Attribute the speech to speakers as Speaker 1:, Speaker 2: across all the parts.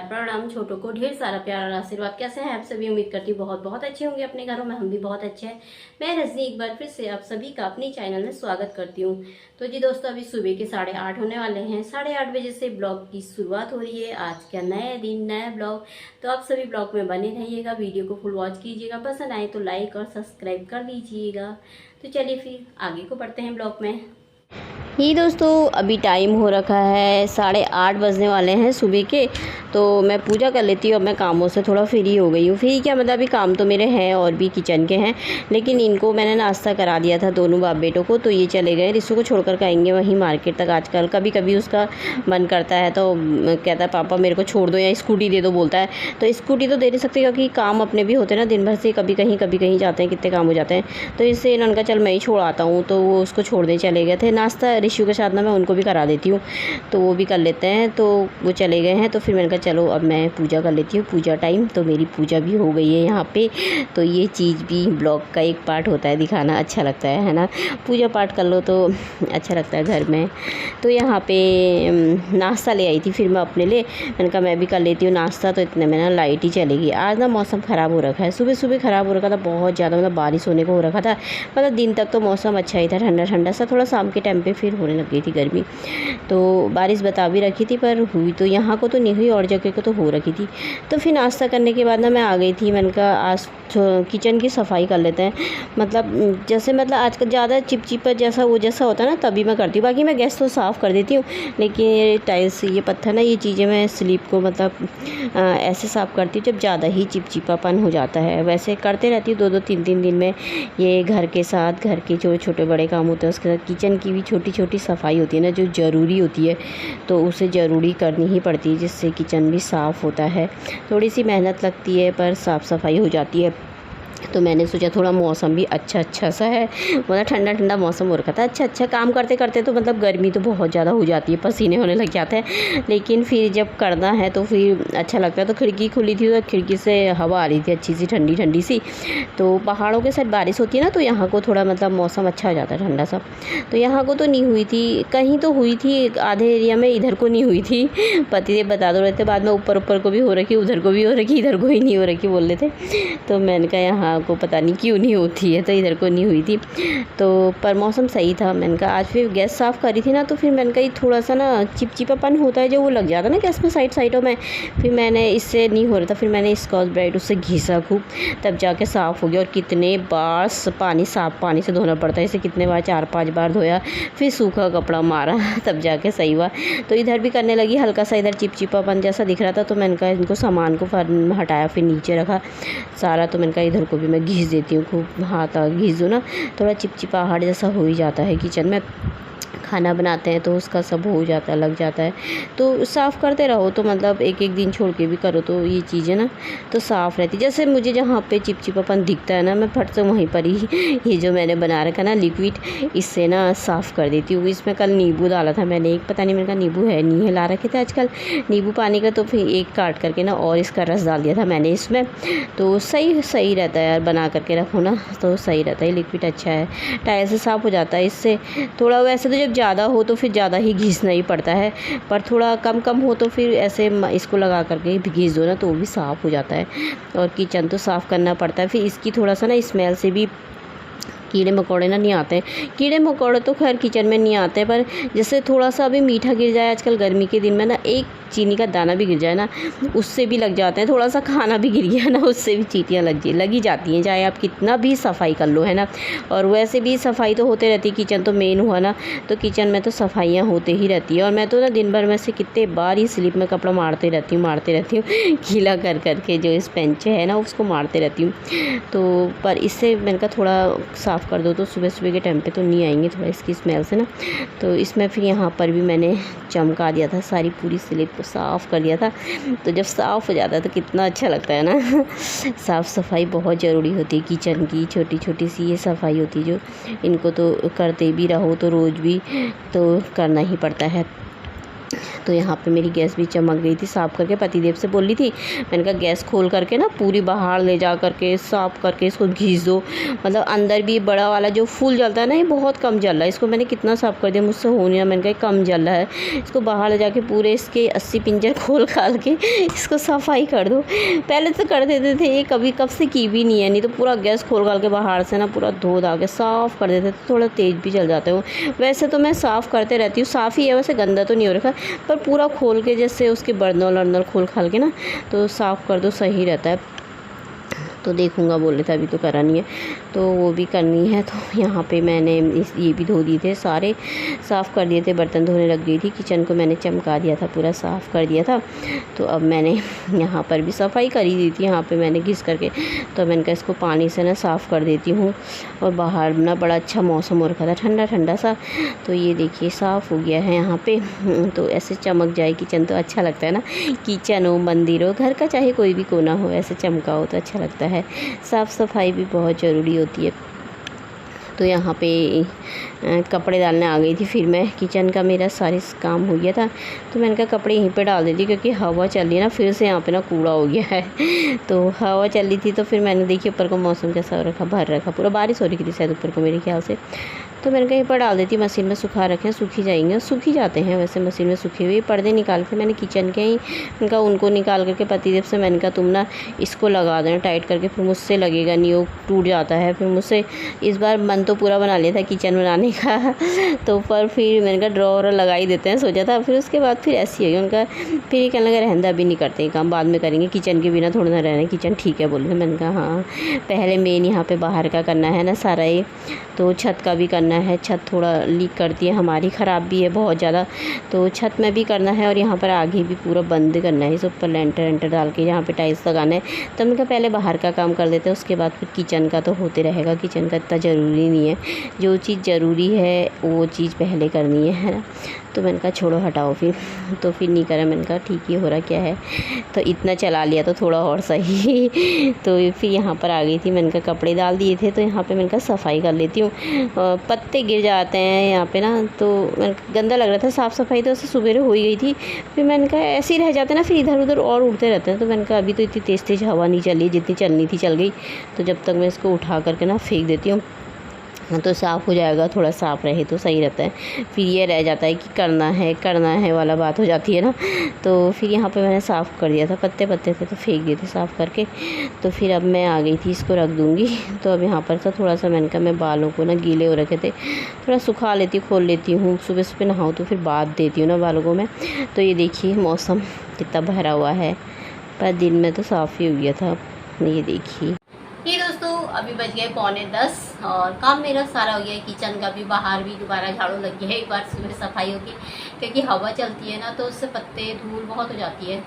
Speaker 1: प्रणाम। छोटों को ढेर सारा प्यार और आशीर्वाद। कैसे हैं आप सभी? उम्मीद करती हूँ बहुत बहुत अच्छे होंगे अपने घरों में। हम भी बहुत अच्छे हैं। मैं रजनी एक बार फिर से आप सभी का अपने चैनल में स्वागत करती हूँ। तो जी दोस्तों, अभी सुबह के 8:30 होने वाले हैं। 8:30 बजे से ब्लॉग की शुरुआत हो रही है। आज का नया दिन, नया ब्लॉग। तो आप सभी ब्लॉग में बने रहिएगा, वीडियो को फुल वॉच कीजिएगा। पसंद आए तो लाइक और सब्सक्राइब कर दीजिएगा। तो चलिए फिर आगे को बढ़ते हैं ब्लॉग में। ये दोस्तों अभी टाइम हो रखा है 8:30 बजने वाले हैं सुबह के। तो मैं पूजा कर लेती हूँ। अब मैं कामों से थोड़ा फ्री हो गई हूँ। फ्री क्या मतलब, अभी काम तो मेरे हैं और भी किचन के हैं, लेकिन इनको मैंने नाश्ता करा दिया था दोनों बाप बेटों को। तो ये चले गए, रिशु को छोड़कर आएंगे वहीं मार्केट तक। आजकल कभी कभी उसका मन करता है तो कहता है पापा मेरे को छोड़ दो या स्कूटी दे दो बोलता है। तो स्कूटी तो दे नहीं सकते क्योंकि काम अपने भी होते हैं ना, दिन भर से कभी कहीं जाते हैं, कितने काम हो जाते हैं। तो इससे इन्होंने कहा चल मैं ही छोड़ आता हूँ। तो वो उसको छोड़ने चले गए थे। नाश्ता रिशु के साथ ना मैं उनको भी करा देती हूँ, तो वो भी कर लेते हैं। तो वो चले गए हैं, तो फिर मैंने कहा चलो अब मैं पूजा कर लेती हूँ। पूजा टाइम, तो मेरी पूजा भी हो गई है यहाँ पे। तो ये चीज़ भी ब्लॉग का एक पार्ट होता है, दिखाना अच्छा लगता है ना। पूजा पाठ कर लो तो अच्छा लगता है घर में। तो यहाँ पे नाश्ता ले आई थी फिर मैं अपने लिए। मैंने कहा मैं भी कर लेती हूँ नाश्ता। तो इतने में ना लाइट ही चलेगी। आज ना मौसम ख़राब हो रखा है, सुबह सुबह ख़राब हो रखा था बहुत ज़्यादा, मतलब बारिश होने को हो रखा था। मतलब दिन तक तो मौसम अच्छा ही था, ठंडा ठंडा सा। थोड़ा शाम के टाइम पे फिर होने लग गई थी गर्मी। तो बारिश बता भी रखी थी पर हुई तो यहाँ को तो नहीं हुई, और जगह को तो हो रखी थी। तो फिर नाश्ता करने के बाद ना मैं आ गई थी। मैंने कहा आज किचन की सफाई कर लेते हैं। मतलब जैसे मतलब आजकल ज़्यादा चिपचिपा जैसा होता है ना, तभी मैं करती हूँ। बाकी मैं गैस तो साफ़ कर देती हूँ, लेकिन ये टाइल्स, ये पत्थर ना, ये चीज़ें मैं स्लीप को मतलब ऐसे साफ़ करती हूँ जब ज़्यादा ही चिपचिपापन हो जाता है। वैसे करते रहती हूँ 2-2 3-3 दिन में। ये घर के साथ, घर के जो छोटे बड़े काम होते हैं उसके साथ किचन की भी छोटी छोटी सफाई होती है ना, जो ज़रूरी होती है, तो उसे ज़रूरी करनी ही पड़ती है, जिससे किचन भी साफ़ होता है। थोड़ी सी मेहनत लगती है पर साफ़ सफाई हो जाती है। तो मैंने सोचा थोड़ा मौसम भी अच्छा सा है, मतलब ठंडा ठंडा मौसम हो रखा था। अच्छा काम करते करते तो मतलब गर्मी तो बहुत ज़्यादा हो जाती है, पसीने होने लग जाते हैं। लेकिन फिर जब करना है तो फिर अच्छा लगता है। तो खिड़की खुली थी, तो खिड़की से हवा आ रही थी अच्छी सी, ठंडी ठंडी सी। तो पहाड़ों के साथ बारिश होती है ना, तो यहाँ को थोड़ा मतलब मौसम अच्छा हो जाता है, ठंडा सा। तो यहाँ को तो नहीं हुई थी, कहीं तो हुई थी आधे एरिया में, इधर को नहीं हुई थी। पतिदेव बता दो रहते, बाद में ऊपर को भी हो रखी, उधर को भी हो रखी, इधर को ही नहीं हो रखी बोल रहे थे। तो मैंने कहा यहाँ को पता नहीं क्यों नहीं होती है, तो इधर को नहीं हुई थी। तो पर मौसम सही था। मैंने कहा आज फिर गैस साफ़ करी थी ना, तो फिर मैंने कहा थोड़ा सा ना चिपचिपापन होता है जो, वो लग जाता है ना गैस में साइडों में। फिर मैंने इससे नहीं हो रहा था, फिर मैंने स्कॉच ब्राइट उससे घिसा खूब, तब जाके साफ़ हो गया। और कितने बार साफ़ पानी से धोना पड़ता है इसे, कितने बार 4-5 बार धोया, फिर सूखा कपड़ा मारा तब जाके सही हुआ। तो इधर भी करने लगी, हल्का सा इधर चिपचिपापन जैसा दिख रहा था। तो मैंने कहा इनको सामान को हटाया, फिर नीचे रखा सारा। तो मैंने कहा इधर को भी मैं घिस देती हूँ खूब, हाथ घिस दो ना, थोड़ा चिपचिपाहट जैसा हो ही जाता है किचन में। खाना बनाते हैं तो उसका सब हो जाता है, लग जाता है। तो साफ़ करते रहो, तो मतलब एक दिन छोड़ के भी करो तो ये चीज़ें ना तो साफ़ रहती। जैसे मुझे जहाँ पे चिपचिपापन दिखता है ना, मैं फट से वहीं पर ही ये जो मैंने बना रखा ना लिक्विड, इससे ना साफ़ कर देती हूँ। इसमें कल नींबू डाला था मैंने, एक पता नहीं मेरे का नींबू है नहीं है, ला रखे थे आजकल नींबू पानी का। तो फिर एक काट करके ना और इसका रस डाल दिया था मैंने इसमें। तो सही रहता है यार, बना करके रखो ना तो सही रहता है। लिक्विड अच्छा है, टाइल से साफ़ हो जाता है इससे। थोड़ा वैसे तो जब ज़्यादा हो तो फिर ज़्यादा ही घिसना ही पड़ता है, पर थोड़ा कम हो तो फिर ऐसे इसको लगा करके घिस दो ना, तो वो भी साफ़ हो जाता है। और किचन तो साफ़ करना पड़ता है। फिर इसकी थोड़ा सा ना स्मेल से भी कीड़े मकोड़े ना नहीं आते हैं। कीड़े मकोड़े तो खैर किचन में नहीं आते, पर जैसे थोड़ा सा अभी मीठा गिर जाए आजकल गर्मी के दिन में ना, एक चीनी का दाना भी गिर जाए ना, उससे भी लग जाते हैं। थोड़ा सा खाना भी गिर गया ना, उससे भी चींटियाँ लगी जाती हैं, चाहे आप कितना भी सफाई कर लो, है ना। और वैसे भी सफाई तो होते रहती है, किचन तो मेन हुआ ना, तो किचन में तो सफाइयाँ होते ही रहती है। और मैं तो ना दिन भर में से कितने बार ही स्लिप में कपड़ा मारते रहती हूँ गीला कर करके, जो इस पेंच है ना उसको मारते रहती हूँ। तो पर इससे मैंने कहा थोड़ा साफ़ कर दो, तो सुबह सुबह के टाइम पे तो नहीं आएंगे थोड़ा इसकी स्मेल से ना। तो इसमें फिर यहाँ पर भी मैंने चमका दिया था, सारी पूरी स्लिप को साफ़ कर दिया था। तो जब साफ़ हो जाता है तो कितना अच्छा लगता है ना साफ़ सफाई बहुत ज़रूरी होती है किचन की, छोटी छोटी सी ये सफाई होती है जो, इनको तो करते भी रहो तो रोज़ भी तो करना ही पड़ता है। तो यहाँ पे मेरी गैस भी चमक गई थी। साफ़ करके पतिदेव से बोल रही थी, मैंने कहा गैस खोल करके ना पूरी बाहर ले जा करके साफ़ करके इसको घीस दो। मतलब अंदर भी बड़ा वाला जो फूल जलता है ना, ये बहुत कम जल रहा है। इसको मैंने कितना साफ़ कर दिया, मुझसे हो नहीं रहा। मैंने कहा कम जल रहा है, इसको बाहर ले जाके पूरे इसके 80 पिंजर खोल खाल के इसको सफाई कर दो। पहले तो कर देते थे, ये कभी कब से की भी नहीं है। नहीं तो पूरा गैस खोल खाल के बाहर से ना पूरा धो धा के साफ़ कर देते थे। थोड़ा तेज़ भी जल जाते हो। वैसे तो मैं साफ़ करते रहती हूँ, साफ़ ही है, वैसे गंदा तो नहीं हो रखा, पर पूरा खोल के जैसे उसके बर्नल वर्नल खोल खाल के ना तो साफ़ कर दो, सही रहता है। तो देखूँगा बोल रहे थे, अभी तो करा नहीं है, तो वो भी करनी है। तो यहाँ पे मैंने ये भी धो दिए थे, सारे साफ़ कर दिए थे। बर्तन धोने लग गई थी, किचन को मैंने चमका दिया था, पूरा साफ़ कर दिया था। तो अब मैंने यहाँ पर भी सफाई कर ही दी थी, यहाँ पे मैंने घिस करके। तो मैंने कहा इसको पानी से ना साफ़ कर देती हूँ। और बाहर ना बड़ा अच्छा मौसम हो रखा था, ठंडा ठंडा सा। तो ये देखिए साफ़ हो गया है यहाँ पे। तो ऐसे चमक जाए किचन तो अच्छा लगता है ना। किचन हो, मंदिर हो, घर का चाहे कोई भी कोना हो, ऐसे चमका हो तो अच्छा लगता है। साफ़ सफाई भी बहुत ज़रूरी होती है। तो यहाँ पे कपड़े डालने आ गई थी। फिर मैं किचन का मेरा सारे काम हो गया था, तो मैंने कहा कपड़े यहीं पे डाल देती, क्योंकि हवा चल रही है ना, फिर से यहाँ पे ना कूड़ा हो गया है। तो हवा चल रही थी, तो फिर मैंने देखिए ऊपर को मौसम कैसा हो रखा, भर रखा, पूरा बारिश हो रही थी शायद ऊपर को मेरे ख्याल से। तो मैंने कहीं पर डाल देती, मशीन में सुखा रखे हैं, सूख ही जाएंगे, सूख ही जाते हैं वैसे मशीन में सूखे हुए। पर्दे निकाल के मैंने किचन के ही उनका उनको निकाल करके पतिदेव से मैंने कहा तुम ना इसको लगा देना टाइट करके, फिर मुझसे लगेगा नहीं, वो टूट जाता है। फिर मुझसे इस बार मन तो पूरा बना लिया था किचन बनाने का, तो पर फिर मैंने कहा ड्रॉर लगा ही देते हैं, सोचा था। फिर उसके बाद फिर ऐसी हो गई, उनका फिर ये कहने लगा रहंदा अभी नहीं करते काम, बाद में करेंगे, किचन के बिना थोड़ा ना रहना, किचन ठीक है बोले। मैंने कहा हाँ, पहले मेन यहाँ पे बाहर का करना है ना सारा ये, तो छत का भी करना है। छत थोड़ा लीक करती है हमारी, ख़राब भी है बहुत ज़्यादा, तो छत में भी करना है। और यहाँ पर आगे भी पूरा बंद करना है, इस ऊपर लेंटर डाल के यहाँ पे टाइल्स लगाना है। तो मैंने कहा पहले बाहर का काम कर लेते हैं, उसके बाद फिर किचन का तो होते रहेगा। किचन का इतना ज़रूरी नहीं है, जो चीज़ ज़रूरी है वो चीज़ पहले करनी है ना। तो मैंने कहा छोड़ो हटाओ फिर, तो फिर नहीं करा। मैंने कहा ठीक ही हो रहा क्या है, तो इतना चला लिया तो थोड़ा और सही। तो फिर यहाँ पर आ गई थी, मैंने कहा कपड़े डाल दिए थे, तो यहाँ पे मैंने कहा सफाई कर लेती हूँ। पत्ते गिर जाते हैं यहाँ पे ना, तो गंदा लग रहा था। साफ़ सफाई तो ऐसे सुबह हो ही गई थी, फिर मैंने कहा ऐसे ही रह जाते ना, फिर इधर उधर और उड़ते रहते हैं। तो मैंने कहा अभी तो इतनी तेज़ तेज़ हवा नहीं चली, जितनी चलनी थी चल गई, तो जब तक मैं इसको उठा करके ना फेंक देती हूँ, तो साफ़ हो जाएगा। थोड़ा साफ़ रहे तो सही रहता है। फिर ये रह जाता है कि करना है वाला बात हो जाती है ना। तो फिर यहाँ पे मैंने साफ़ कर दिया था, पत्ते थे तो फेंक दिए थे साफ़ करके। तो फिर अब मैं आ गई थी, इसको रख दूँगी। तो अब यहाँ पर था थोड़ा सा, मैंने कहा मैं बालों को ना गीले हो रखे थे, थोड़ा सुखा लेती हूँ, खोल लेती हूँ। सुबह सुबह नहाऊँ तो फिर बात देती हूँ ना बालों को मैं। तो ये देखिए मौसम कितना भरा हुआ है, पर दिन में तो साफ़ ही हो गया था। ये देखिए, ये दोस्तों अभी बज गए 9:45 और काम मेरा सारा हो गया है। किचन का भी, बाहर भी दोबारा झाड़ू लग गया है, एक बार सुबह सफाई होगी, क्योंकि हवा चलती है ना तो उससे पत्ते धूल बहुत हो जाती है।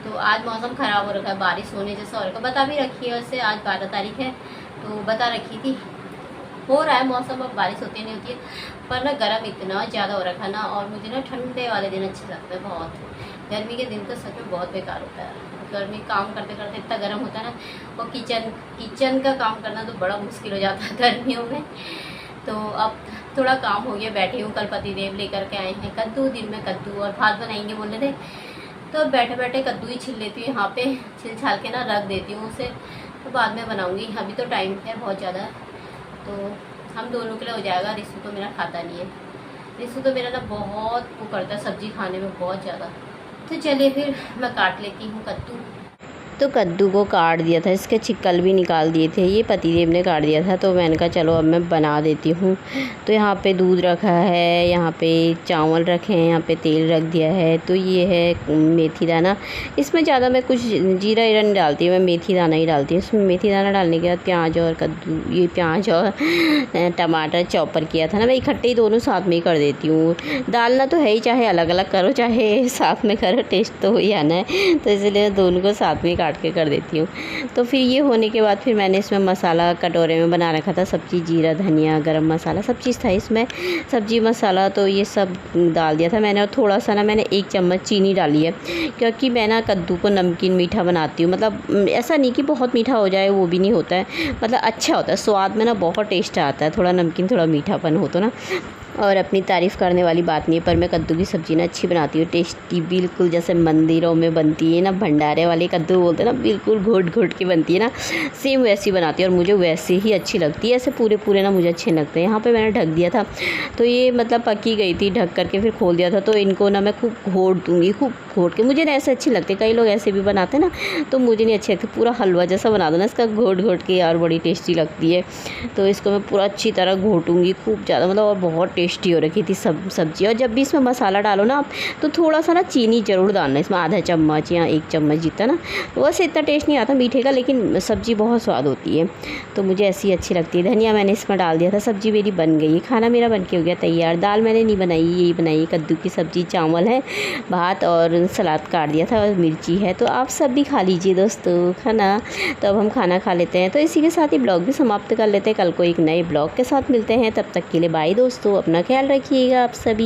Speaker 1: तो आज मौसम ख़राब हो रखा है, बारिश होने जैसा हो रखा है, बता भी रखी है वैसे। आज 12 तारीख है, तो बता रखी थी हो रहा है मौसम, अब बारिश होती नहीं होती है, पर ना गर्म इतना ज़्यादा हो रखा है ना। और मुझे ना ठंडे वाले दिन अच्छे लगते हैं बहुत। गर्मी के दिन तो सच में बहुत बेकार होता है। गर्मी काम करते करते इतना गर्म होता है ना, और किचन का काम करना तो बड़ा मुश्किल हो जाता है गर्मियों में। तो अब थोड़ा काम हो गया, बैठी हूँ। कल पतिदेव लेकर के आए हैं कद्दू, दिन में कद्दू और भात बनाएंगे बोले थे, तो बैठे बैठे कद्दू ही छिल लेती हूँ यहाँ पे, छिल छाल के ना रख देती हूँ उसे, तो बाद में बनाऊँगी। अभी तो टाइम है बहुत ज़्यादा, तो हम दोनों के लिए हो जाएगा। रिशु तो मेरा खाता नहीं है, रिशु तो मेरा ना बहुत वो करता है सब्जी खाने में बहुत ज़्यादा। तो चलिए फिर मैं काट लेती हूँ कद्दू। तो कद्दू को काट दिया था, इसके छिक्कल भी निकाल दिए थे, ये पतिदेव ने काट दिया था। तो मैंने कहा चलो अब मैं बना देती हूँ। तो यहाँ पे दूध रखा है, यहाँ पे चावल रखे हैं, यहाँ पे तेल रख दिया है। तो ये है मेथी दाना, इसमें ज़्यादा मैं कुछ जीरा ईरा नहीं डालती, मैं मेथी दाना ही डालती हूँ। इसमें मेथी दाना डालने के बाद प्याज और कद्दू, ये प्याज और टमाटर चॉपर किया था ना, मैं इकट्ठे ही दोनों साथ में ही कर देती हूँ। डालना तो है ही, चाहे अलग अलग करो चाहे साथ में करो, टेस्ट तो वही आना है। तो इसलिए दोनों को साथ में काट के कर देती हूँ। तो फिर ये होने के बाद फिर मैंने इसमें मसाला कटोरे में बना रखा था, सब चीज़, जीरा धनिया गरम मसाला सब चीज़ था इसमें, सब्जी मसाला, तो ये सब डाल दिया था मैंने। और थोड़ा सा ना मैंने 1 चम्मच चीनी डाली है, क्योंकि मैं ना कद्दू को नमकीन मीठा बनाती हूँ। मतलब ऐसा नहीं कि बहुत मीठा हो जाए, वो भी नहीं होता है, मतलब अच्छा होता है स्वाद में ना, बहुत टेस्ट आता है, थोड़ा नमकीन थोड़ा मीठापन हो तो ना। और अपनी तारीफ़ करने वाली बात नहीं है, पर मैं कद्दू की सब्ज़ी ना अच्छी बनाती हूँ, टेस्टी, बिल्कुल जैसे मंदिरों में बनती है ना, भंडारे वाले कद्दू बोलते हैं ना, बिल्कुल घोट घोट के बनती है ना, सेम वैसी बनाती है और मुझे वैसे ही अच्छी लगती है। ऐसे पूरे पूरे ना मुझे अच्छे लगते हैं। यहाँ पे मैंने ढक दिया था तो ये मतलब पकी गई थी, ढक करके फिर खोल दिया था। तो इनको ना मैं खूब घोट दूँगी, खूब घोट के, मुझे ना ऐसे अच्छी लगती है, कई लोग ऐसे भी बनाते हैं ना, तो मुझे नहीं अच्छी लगती। पूरा हलवा जैसा बना दो ना इसका, घोट घोट के, और बड़ी टेस्टी लगती है। तो इसको मैं पूरा अच्छी तरह घोटूँगी खूब ज़्यादा, मतलब, और बहुत टेस्टी हो रखी थी सब्ज़ी। और जब भी इसमें मसाला डालो ना आप, तो थोड़ा सा ना चीनी ज़रूर डालना इसमें, आधा चम्मच या 1 चम्मच जितना ना, वैसे इतना टेस्ट नहीं आता मीठे का, लेकिन सब्ज़ी बहुत स्वाद होती है, तो मुझे ऐसी अच्छी लगती है। धनिया मैंने इसमें डाल दिया था। सब्ज़ी मेरी बन गई, खाना मेरा बन के हो गया तैयार। दाल मैंने नहीं बनाई, यही बनाई, कद्दू की सब्ज़ी, चावल है, भात और सलाद काट दिया था और मिर्ची है। तो आप सब भी खा लीजिए दोस्तों खाना। तो अब हम खाना खा लेते हैं। तो इसी के साथ ही ब्लॉग भी समाप्त कर लेते हैं। कल को एक नए ब्लॉग के साथ मिलते हैं, तब तक के लिए बाय दोस्तों, अपना ख्याल रखिएगा आप सभी।